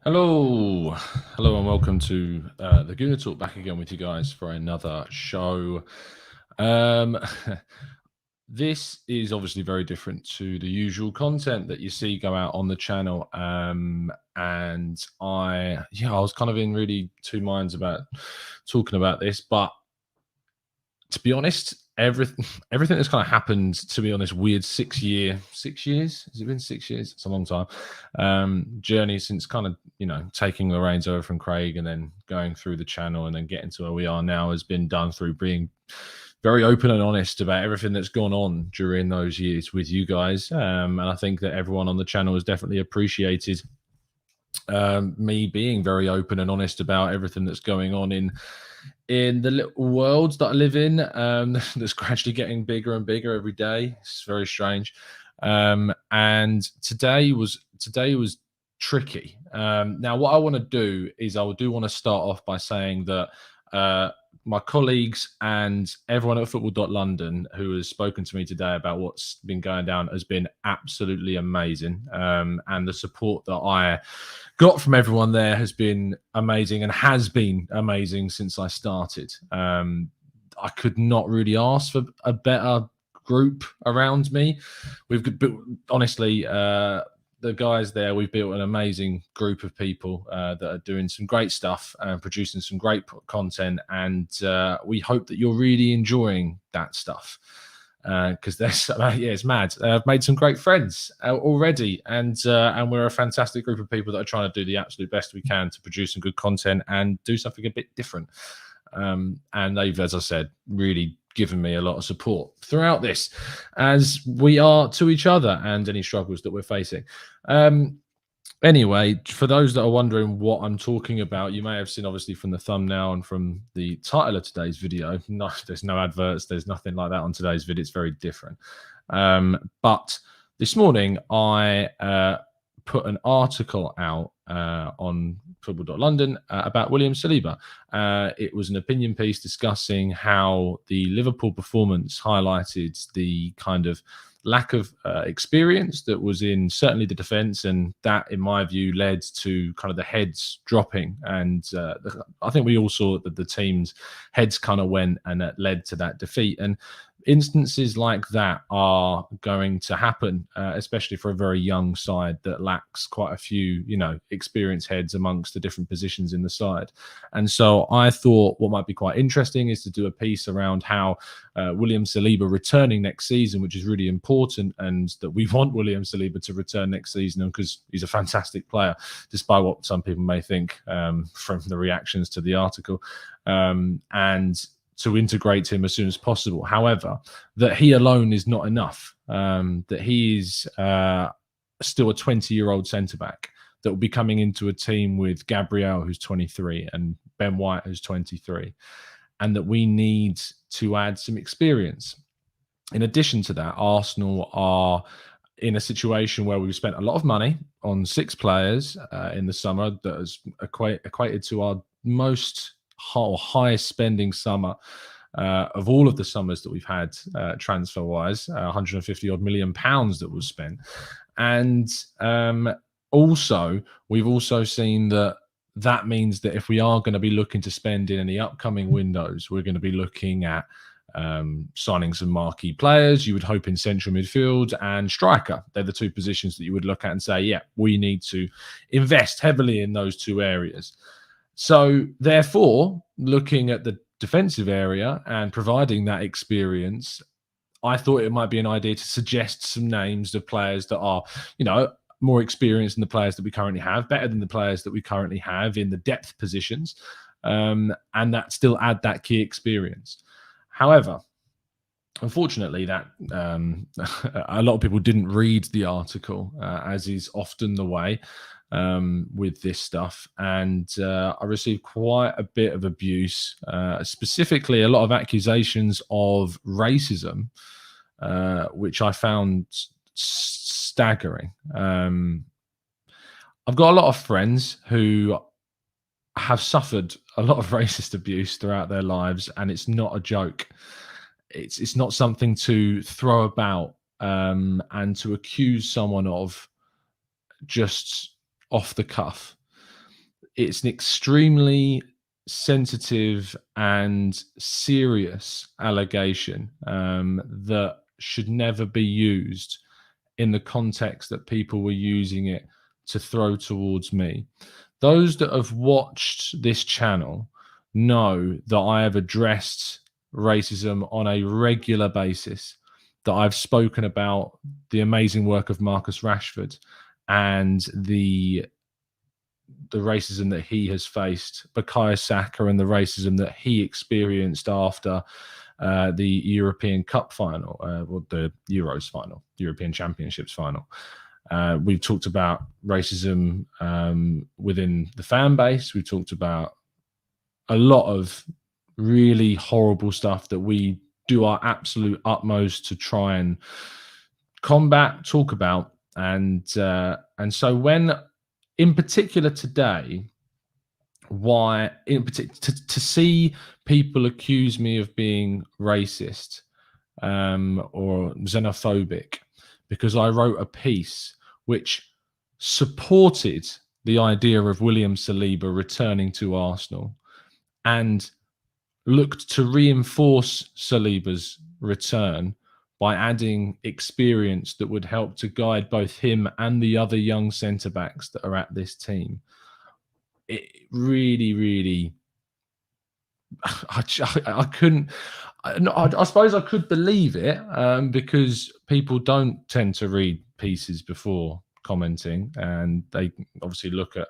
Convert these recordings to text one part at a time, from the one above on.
Hello, and welcome to the Gooner Talk. Back again with you guys for another show. Um, this is obviously very different to the usual content that you see go out on the channel. And I was kind of in really two minds about talking about this, but to be honest, everything that's kind of happened, to be honest, weird 6 years. Has it been 6 years? It's a long time. Journey since kind of taking the reins over from Craig and then going through the channel and then getting to where we are now has been done through being very open and honest about everything that's gone on during those years with you guys. And I think that everyone on the channel has definitely appreciated me being very open and honest about everything that's going on in the little world that I live in, that's gradually getting bigger and bigger every day. It's very strange. And today was tricky. Now, what I want to do is I want to start off by saying that my colleagues and everyone at Football.London who has spoken to me today about what's been going down has been absolutely amazing. And the support that I got from everyone there has been amazing and has been amazing since I started. I could not really ask for a better group around me. We've honestly, the guys there, we've built an amazing group of people that are doing some great stuff and producing some great content, and we hope that you're really enjoying that stuff because there's it's mad. I've made some great friends already, and we're a fantastic group of people that are trying to do the absolute best we can to produce some good content and do something a bit different. And they've, as I said, really given me a lot of support throughout this, as we are to each other and any struggles that we're facing. Anyway, for those that are wondering what I'm talking about, you may have seen obviously from the thumbnail and from the title of today's video. No, there's no adverts, there's nothing like that on today's video. It's very different. But this morning I put an article out on Football.London about William Saliba. It was an opinion piece discussing how the Liverpool performance highlighted the kind of lack of experience that was in certainly the defence, and that, in my view, led to kind of the heads dropping. And I think we all saw that the team's heads kind of went, and that led to that defeat. And instances like that are going to happen, especially for a very young side that lacks quite a few, experienced heads amongst the different positions in the side. And so I thought what might be quite interesting is to do a piece around how William Saliba returning next season, which is really important, and that we want William Saliba to return next season because he's a fantastic player, despite what some people may think from the reactions to the article. And to integrate him as soon as possible. However, that he alone is not enough. That he is still a 20-year-old centre-back that will be coming into a team with Gabriel, who's 23, and Ben White, who's 23, and that we need to add some experience. In addition to that, Arsenal are in a situation where we've spent a lot of money on 6 players in the summer that has equated to our most highest spending summer of all of the summers that we've had transfer wise, 150 odd million pounds that was spent. And also we've also seen that means that if we are going to be looking to spend in any upcoming windows, we're going to be looking at signing some marquee players. You would hope in central midfield and striker. They're the two positions that you would look at and say, yeah, we need to invest heavily in those two areas. So therefore, looking at the defensive area and providing that experience, I thought it might be an idea to suggest some names of players that are, more experienced than the players that we currently have, better than the players that we currently have in the depth positions, and that still add that key experience. However, unfortunately, that a lot of people didn't read the article, as is often the way with this stuff, and I received quite a bit of abuse, specifically a lot of accusations of racism, which I found staggering. I've got a lot of friends who have suffered a lot of racist abuse throughout their lives, and it's not a joke. It's not something to throw about and to accuse someone of just off the cuff. it's an extremely sensitive and serious allegation that should never be used in the context that people were using it to throw towards me. Those that have watched this channel know that I have addressed racism on a regular basis, that I've spoken about the amazing work of Marcus Rashford and the racism that he has faced, Bukayo Saka, and the racism that he experienced after the European Cup final, or the Euros final, European Championships final. We've talked about racism within the fan base. We've talked about a lot of really horrible stuff that we do our absolute utmost to try and combat, talk about, and so when, in particular today, why in particular to see people accuse me of being racist or xenophobic because I wrote a piece which supported the idea of William Saliba returning to Arsenal and looked to reinforce Saliba's return by adding experience that would help to guide both him and the other young centre-backs that are at this team. It really, really, I couldn't, I suppose I could believe it because people don't tend to read pieces before commenting, and they obviously look at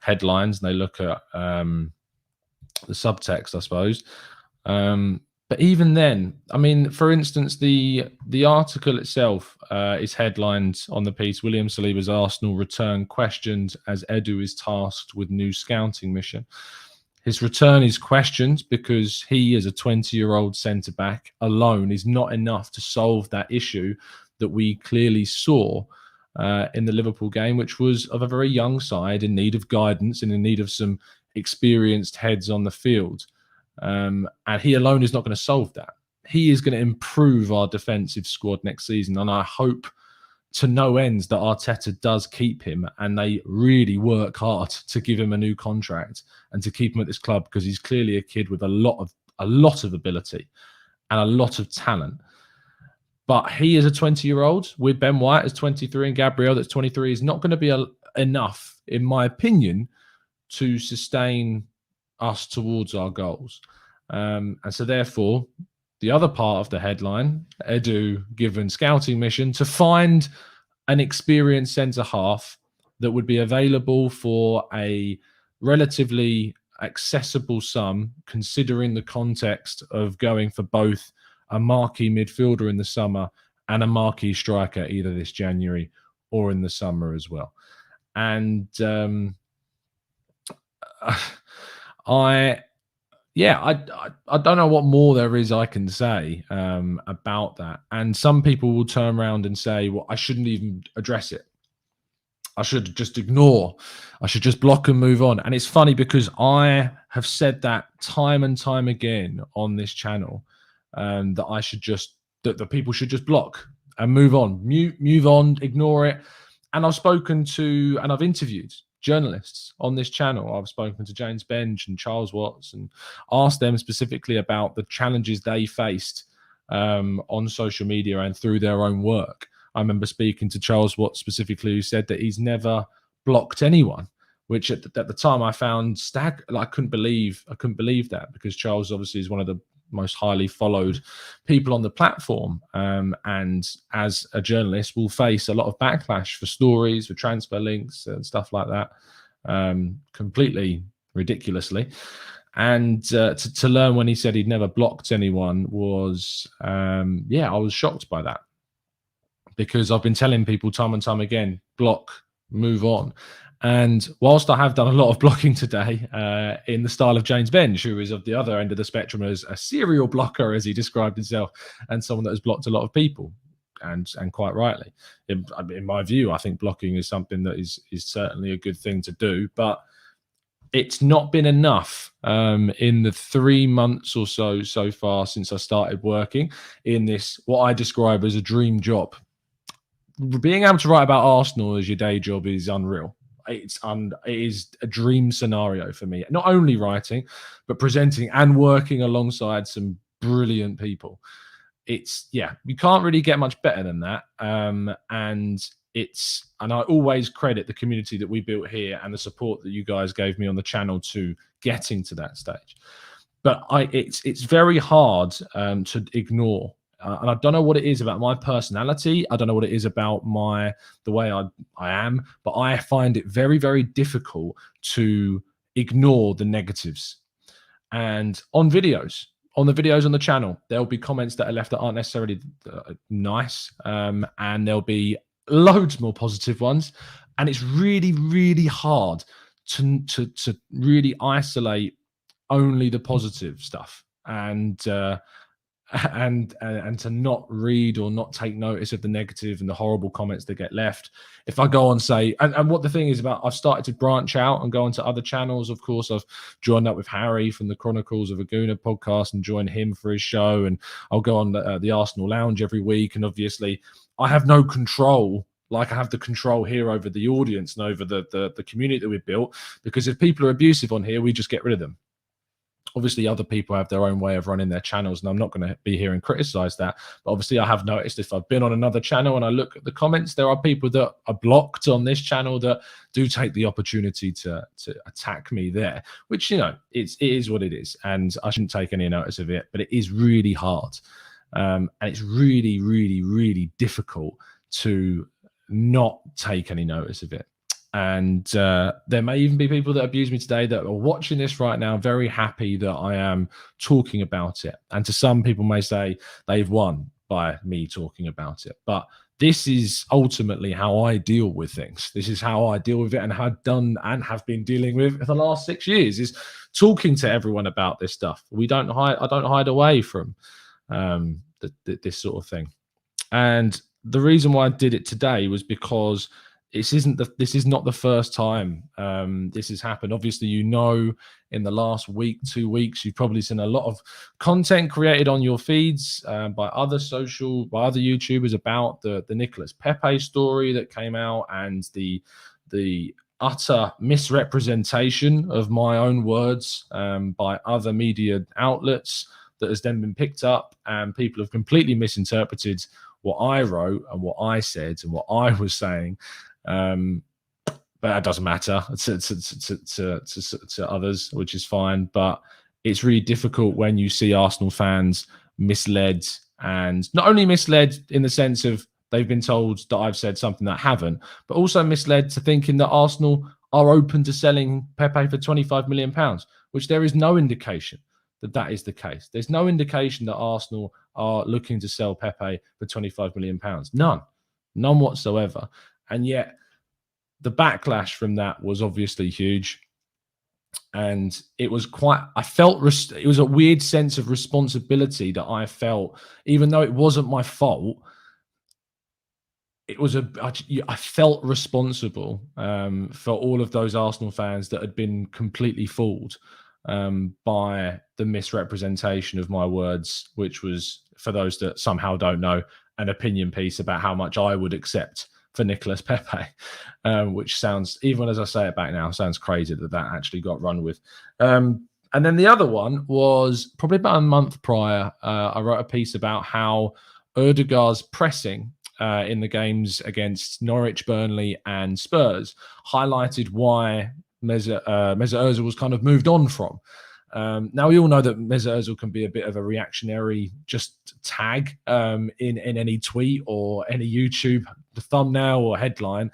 headlines and they look at the subtext, I suppose. But even then, I mean, for instance, the article itself is headlined on the piece, William Saliba's Arsenal return questioned as Edu is tasked with new scouting mission. His return is questioned because he, as a 20-year-old centre-back alone, is not enough to solve that issue that we clearly saw in the Liverpool game, which was of a very young side in need of guidance and in need of some experienced heads on the field. And he alone is not going to solve that. He is going to improve our defensive squad next season. And I hope to no ends that Arteta does keep him and they really work hard to give him a new contract and to keep him at this club, because he's clearly a kid with a lot of ability and a lot of talent. But he is a 20-year-old with Ben White as 23 and Gabriel that's 23 is not going to be enough, in my opinion, to sustain us towards our goals. And so therefore, the other part of the headline, Edu given scouting mission to find an experienced centre-half that would be available for a relatively accessible sum, considering the context of going for both a marquee midfielder in the summer and a marquee striker either this January or in the summer as well. And I don't know what more there is I can say about that. And some people will turn around and say, well, I shouldn't even address it. I should just ignore. I should just block and move on. And it's funny because I have said that time and time again on this channel, that the people should just block and move on, move on, ignore it. And I've spoken to, and I've interviewed journalists on this channel. I've spoken to James Benge and Charles Watts and asked them specifically about the challenges they faced on social media and through their own work. I remember speaking to Charles Watts specifically, who said that he's never blocked anyone, which at the time I found I couldn't believe that, because Charles obviously is one of the most highly followed people on the platform, and as a journalist will face a lot of backlash for stories, for transfer links and stuff like that, completely ridiculously. And to learn when he said he'd never blocked anyone was I was shocked by that, because I've been telling people time and time again, block, move on. And whilst I have done a lot of blocking today in the style of James Benge, who is of the other end of the spectrum as a serial blocker, as he described himself, and someone that has blocked a lot of people, and quite rightly. In my view, I think blocking is something that is certainly a good thing to do, but it's not been enough in the 3 months or so far since I started working in this, what I describe as a dream job. Being able to write about Arsenal as your day job is unreal. It is a dream scenario for me. Not only writing, but presenting and working alongside some brilliant people. It's yeah, you can't really get much better than that. And I always credit the community that we built here and the support that you guys gave me on the channel to getting to that stage. But it's very hard to ignore. And I don't know what it is about my personality. I don't know what it is about the way I am, but I find it very, very difficult to ignore the negatives. And on the videos on the channel, there'll be comments that are left that aren't necessarily nice, and there'll be loads more positive ones. And it's really, really hard to really isolate only the positive stuff and to not read or not take notice of the negative and the horrible comments that get left. If I go on, say, and what the thing is about, I've started to branch out and go onto other channels. Of course, I've joined up with Harry from the Chronicles of a Gooner podcast and joined him for his show, and I'll go on the Arsenal Lounge every week. And obviously, I have no control like I have the control here over the audience and over the community that we've built, because if people are abusive on here, we just get rid of them. Obviously, other people have their own way of running their channels, and I'm not going to be here and criticize that. But obviously, I have noticed if I've been on another channel and I look at the comments, there are people that are blocked on this channel that do take the opportunity to attack me there, which, you know, it is what it is. And I shouldn't take any notice of it, but it is really hard. And it's really, really, really difficult to not take any notice of it. And there may even be people that abuse me today that are watching this right now, very happy that I am talking about it. And to some people may say they've won by me talking about it. But this is ultimately how I deal with things. This is how I deal with it and have done and have been dealing with for the last 6 years, is talking to everyone about this stuff. I don't hide away from this sort of thing. And the reason why I did it today was because this is not the first time this has happened. Obviously, you know, in the last week, 2 weeks, you've probably seen a lot of content created on your feeds by other YouTubers about the Nicolas Pepe story that came out, and the utter misrepresentation of my own words by other media outlets that has then been picked up, and people have completely misinterpreted what I wrote and what I said and what I was saying. But that doesn't matter to others, which is fine. But it's really difficult when you see Arsenal fans misled, and not only misled in the sense of they've been told that I've said something that I haven't, but also misled to thinking that Arsenal are open to selling Pepe for £25 million, which there is no indication that is the case. There's no indication that Arsenal are looking to sell Pepe for £25 million. None whatsoever. And yet the backlash from that was obviously huge. And it was it was a weird sense of responsibility that I felt, even though it wasn't my fault. I felt responsible for all of those Arsenal fans that had been completely fooled by the misrepresentation of my words, which was, for those that somehow don't know, an opinion piece about how much I would accept for Nicolas Pepe, which sounds, even as I say it back now, sounds crazy that actually got run with. And then the other one was probably about a month prior. I wrote a piece about how Ødegaard's pressing in the games against Norwich, Burnley and Spurs highlighted why Mesut Ozil was kind of moved on from. Now, we all know that Mesut Ozil can be a bit of a reactionary just tag in any tweet or any YouTube thumbnail or headline.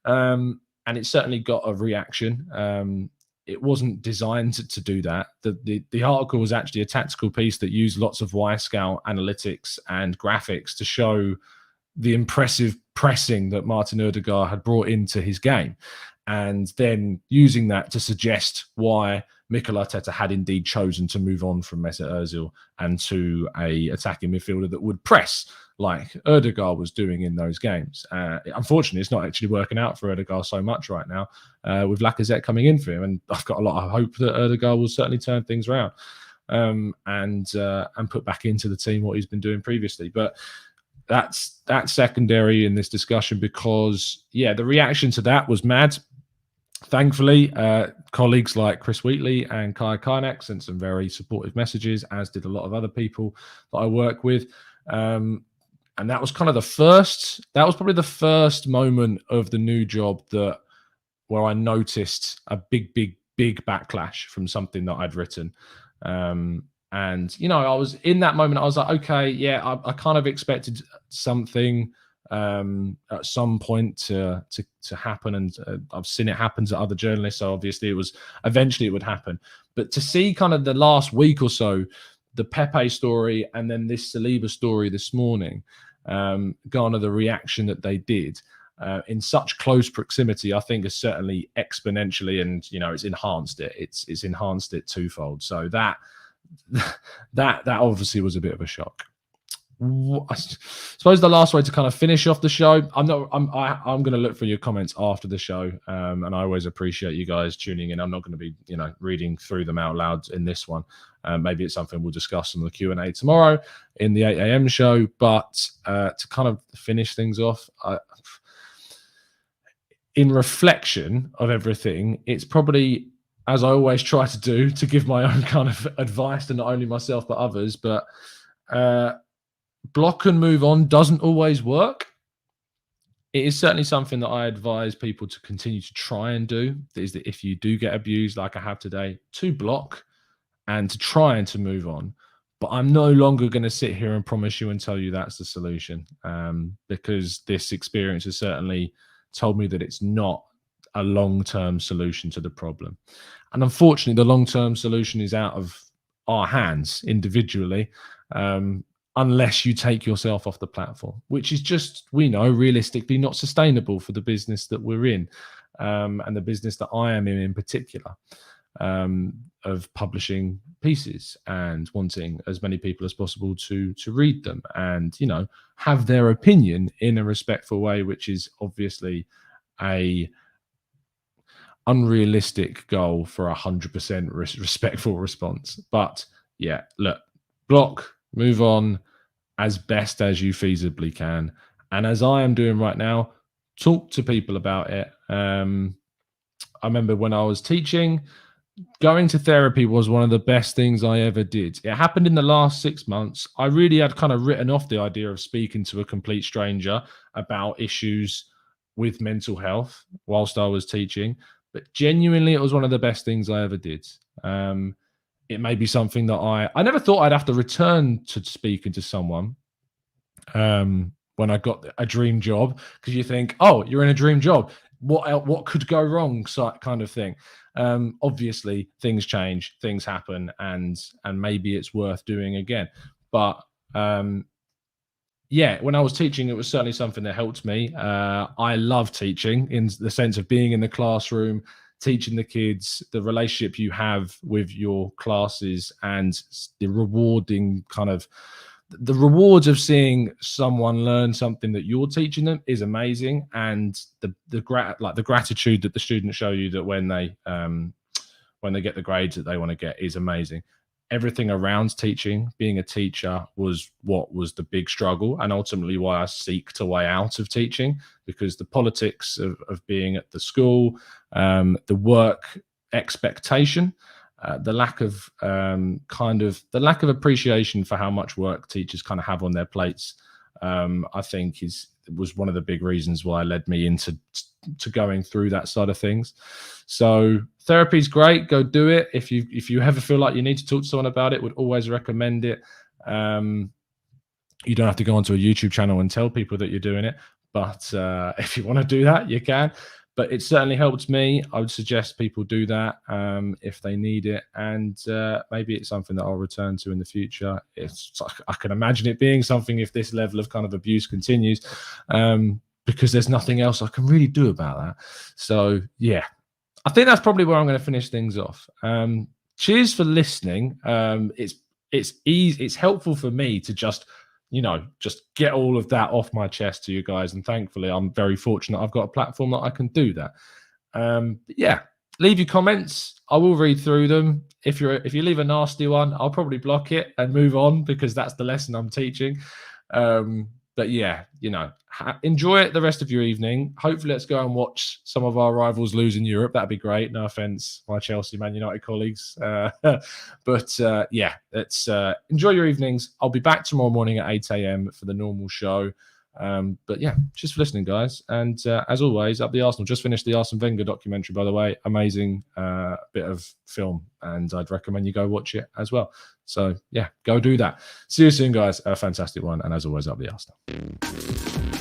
And it certainly got a reaction. It wasn't designed to do that. The article was actually a tactical piece that used lots of Y-Scout analytics and graphics to show the impressive pressing that Martin Ødegaard had brought into his game, and then using that to suggest why Mikel Arteta had indeed chosen to move on from Mesut Ozil and to a attacking midfielder that would press like Ødegaard was doing in those games. Unfortunately, it's not actually working out for Ødegaard so much right now, with Lacazette coming in for him, and I've got a lot of hope that Ødegaard will certainly turn things around and put back into the team what he's been doing previously. But that's secondary in this discussion, because yeah, the reaction to that was mad. Thankfully, colleagues like Chris Wheatley and Kai Kainak sent some very supportive messages, as did a lot of other people that I work with. And that was kind of that was probably the first moment of the new job where I noticed a big backlash from something that I'd written. And I was in that moment, I was like, okay, yeah, I kind of expected something at some point to happen, and I've seen it happen to other journalists, so obviously eventually it would happen. But to see kind of the last week or so, the Pepe story and then this Saliba story this morning, garner the reaction that they did in such close proximity, I think has certainly exponentially, and it's enhanced it. It's enhanced it twofold. So that obviously was a bit of a shock. I suppose the last way to kind of finish off the show, I'm going to look for your comments after the show, and I always appreciate you guys tuning in. I'm not going to be reading through them out loud in this one. Maybe it's something we'll discuss in the Q&A tomorrow in the 8 a.m. show. But to kind of finish things off, in reflection of everything, it's probably, as I always try to do, to give my own kind of advice to not only myself but others, but block and move on doesn't always work. It is certainly something that I advise people to continue to try and do. Is that if you do get abused like I have today, to block and to try and to move on. But I'm no longer going to sit here and promise you and tell you that's the solution, because this experience has certainly told me that it's not a long-term solution to the problem. And unfortunately, the long-term solution is out of our hands individually, unless you take yourself off the platform, which is just, we know, realistically not sustainable for the business that we're in, and the business that I am in particular, of publishing pieces and wanting as many people as possible to read them and have their opinion in a respectful way, which is obviously a unrealistic goal for 100% respectful response. But yeah, look, block, move on as best as you feasibly can. And as I am doing right now, talk to people about it. I remember when I was teaching, going to therapy was one of the best things I ever did. It happened in the last 6 months. I really had kind of written off the idea of speaking to a complete stranger about issues with mental health whilst I was teaching. But genuinely, it was one of the best things I ever did. It may be something that I never thought I'd have to return to speaking to someone when I got a dream job, because you think, oh, you're in a dream job. What could go wrong? So kind of thing. Obviously, things change, things happen, and maybe it's worth doing again. But yeah, when I was teaching, it was certainly something that helped me. I love teaching in the sense of being in the classroom, teaching the kids, the relationship you have with your classes, and the rewards of seeing someone learn something that you're teaching them is amazing. And the gratitude that the students show you that when they get the grades that they want to get is amazing. Everything around teaching, being a teacher, was what was the big struggle, and ultimately why I seeked a way out of teaching, because the politics of being at the school, the work expectation, the lack of appreciation for how much work teachers kind of have on their plates, I think was one of the big reasons why led me into going through that side of things. So therapy's great. Go do it. If you ever feel like you need to talk to someone about it, would always recommend it. You don't have to go onto a YouTube channel and tell people that you're doing it, but if you want to do that, you can. But it certainly helped me. I would suggest people do that if they need it, and maybe it's something that I'll return to in the future. I can imagine it being something if this level of kind of abuse continues, because there's nothing else I can really do about that. So yeah, I think that's probably where I'm going to finish things off. Cheers for listening. It's easy. It's helpful for me to just get all of that off my chest to you guys. And thankfully, I'm very fortunate I've got a platform that I can do that. Yeah, leave your comments. I will read through them. If you leave a nasty one, I'll probably block it and move on, because that's the lesson I'm teaching. But yeah, you know, enjoy it the rest of your evening. Hopefully, let's go and watch some of our rivals lose in Europe. That'd be great. No offense, my Chelsea, Man United colleagues. But yeah, let's enjoy your evenings. I'll be back tomorrow morning at 8 a.m. for the normal show. But yeah, just for listening, guys. And as always, up the Arsenal. Just finished the Arsene Wenger documentary, by the way. Amazing bit of film, and I'd recommend you go watch it as well. So yeah, go do that. See you soon, guys. A fantastic one, and as always, up the Arsenal.